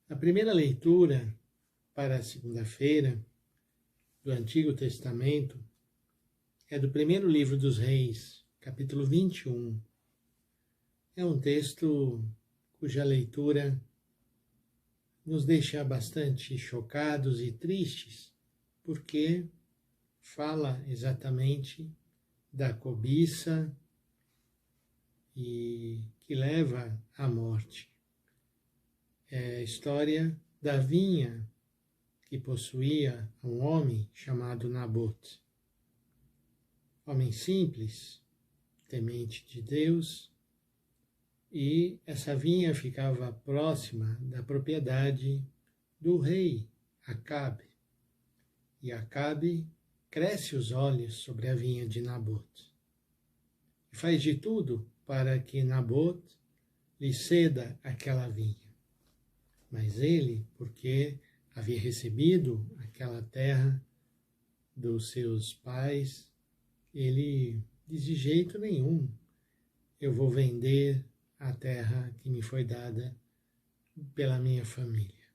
A primeira leitura para a segunda-feira do Antigo Testamento é do primeiro livro dos Reis, capítulo 21. É um texto cuja leitura nos deixa bastante chocados e tristes, porque fala exatamente da cobiça e que leva à morte. É a história da vinha que possuía um homem chamado Nabote. Homem simples, temente de Deus, e essa vinha ficava próxima da propriedade do rei Acabe. E Acabe cresce os olhos sobre a vinha de Nabote e faz de tudo para que Nabote lhe ceda aquela vinha. Mas ele, porque havia recebido aquela terra dos seus pais, ele diz: de jeito nenhum eu vou vender a terra que me foi dada pela minha família.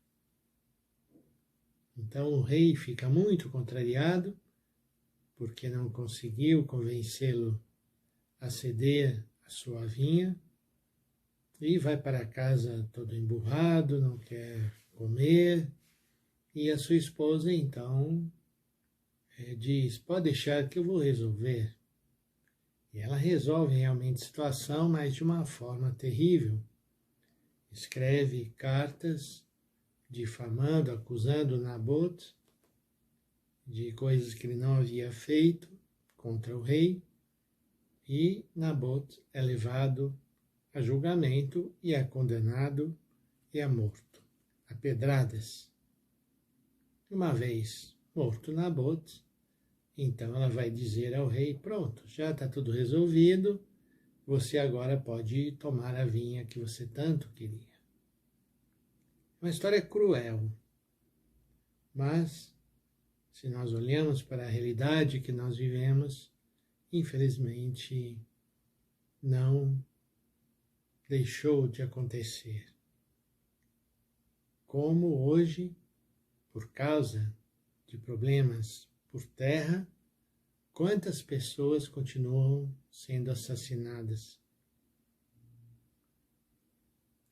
Então o rei fica muito contrariado, porque não conseguiu convencê-lo a ceder a sua vinha, e vai para casa todo emburrado, não quer comer, e a sua esposa então diz: pode deixar que eu vou resolver. E ela resolve realmente a situação, mas de uma forma terrível. Escreve cartas difamando, acusando Nabote de coisas que ele não havia feito contra o rei, e Nabote é levado a julgamento e é condenado e é morto a pedradas. Uma vez morto Nabote, então ela vai dizer ao rei: pronto, já está tudo resolvido, você agora pode tomar a vinha que você tanto queria. Uma história cruel, mas se nós olhamos para a realidade que nós vivemos, infelizmente não deixou de acontecer. Como hoje, por causa de problemas por terra, quantas pessoas continuam sendo assassinadas.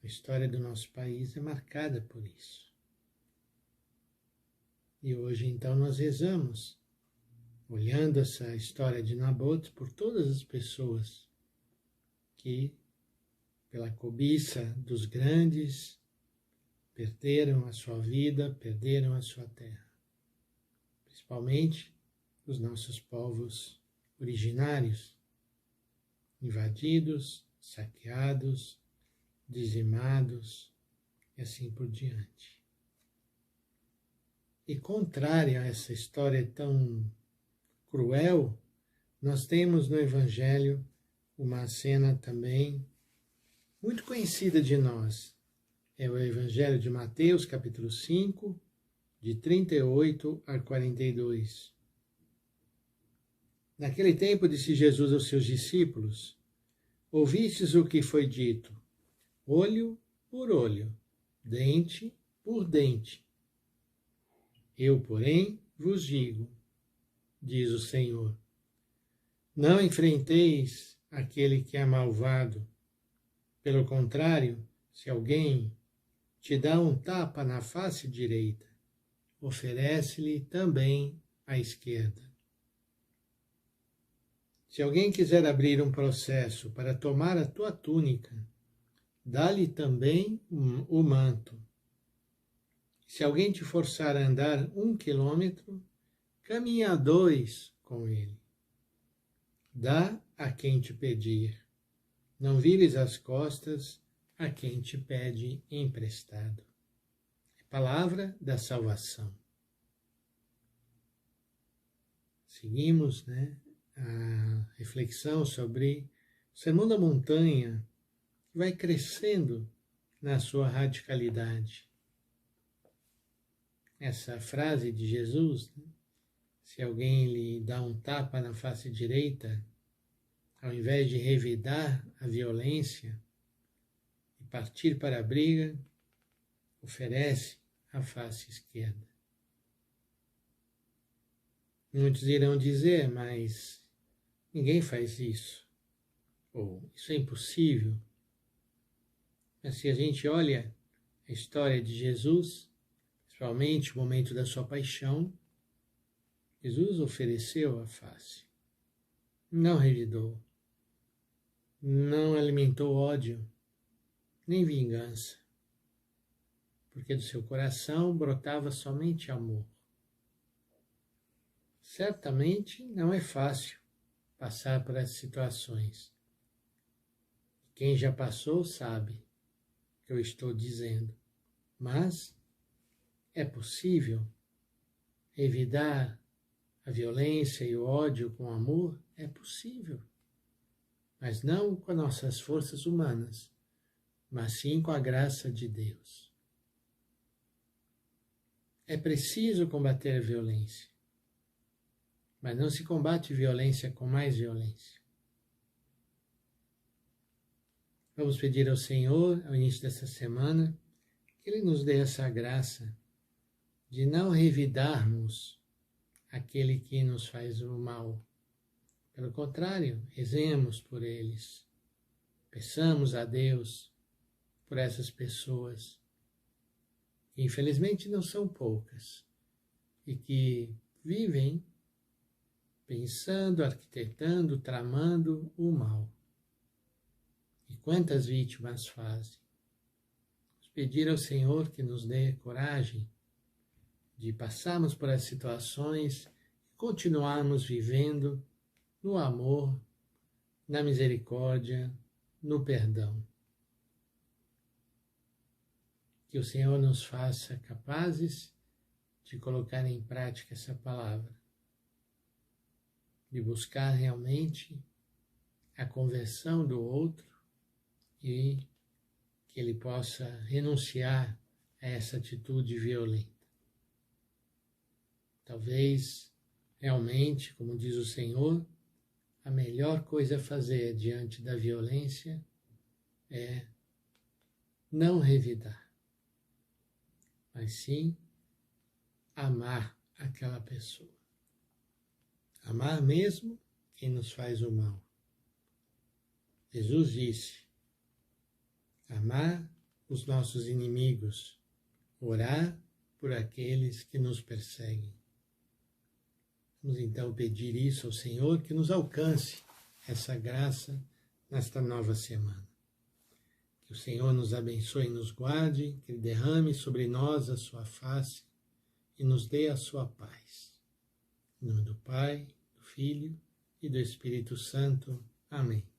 A história do nosso país é marcada por isso. E hoje então nós rezamos, olhando essa história de Nabote, por todas as pessoas que, pela cobiça dos grandes, perderam a sua vida, perderam a sua terra. Principalmente os nossos povos originários, invadidos, saqueados, dizimados e assim por diante. E contrária a essa história tão cruel, nós temos no Evangelho uma cena também muito conhecida de nós. É o Evangelho de Mateus, capítulo 5, de 38 a 42. Naquele tempo disse Jesus aos seus discípulos: ouvistes o que foi dito, olho por olho, dente por dente. Eu, porém, vos digo, diz o Senhor, não enfrenteis aquele que é malvado. Pelo contrário, se alguém te dá um tapa na face direita, oferece-lhe também a esquerda. Se alguém quiser abrir um processo para tomar a tua túnica, dá-lhe também o manto. Se alguém te forçar a andar 1 quilômetro, caminha 2 com ele. Dá a quem te pedir. Não vires as costas a quem te pede emprestado. É palavra da salvação. Seguimos, a reflexão sobre o Sermão da Montanha, que vai crescendo na sua radicalidade. Essa frase de Jesus, se alguém lhe dá um tapa na face direita, ao invés de revidar a violência e partir para a briga, oferece a face esquerda. Muitos irão dizer, mas ninguém faz isso, ou isso é impossível. Mas se a gente olha a história de Jesus, principalmente o momento da sua paixão, Jesus ofereceu a face, não revidou, não alimentou ódio, nem vingança, porque do seu coração brotava somente amor. Certamente não é fácil passar por essas situações. Quem já passou sabe o que eu estou dizendo, mas é possível revidar a violência e o ódio com amor? É possível, mas não com as nossas forças humanas, mas sim com a graça de Deus. É preciso combater a violência, mas não se combate violência com mais violência. Vamos pedir ao Senhor, ao início dessa semana, que Ele nos dê essa graça de não revidarmos aquele que nos faz o mal. Pelo contrário, rezemos por eles. Peçamos a Deus por essas pessoas, que infelizmente não são poucas, e que vivem pensando, arquitetando, tramando o mal. E quantas vítimas fazem? Vamos pedir ao Senhor que nos dê coragem de passarmos por essas situações e continuarmos vivendo no amor, na misericórdia, no perdão. Que o Senhor nos faça capazes de colocar em prática essa palavra, de buscar realmente a conversão do outro e que ele possa renunciar a essa atitude violenta. Talvez, realmente, como diz o Senhor, a melhor coisa a fazer diante da violência é não revidar, mas sim amar aquela pessoa. Amar mesmo quem nos faz o mal. Jesus disse: amar os nossos inimigos, orar por aqueles que nos perseguem. Vamos então pedir isso ao Senhor, que nos alcance essa graça nesta nova semana. Que o Senhor nos abençoe e nos guarde, que Ele derrame sobre nós a sua face e nos dê a sua paz. Em nome do Pai, do Filho e do Espírito Santo. Amém.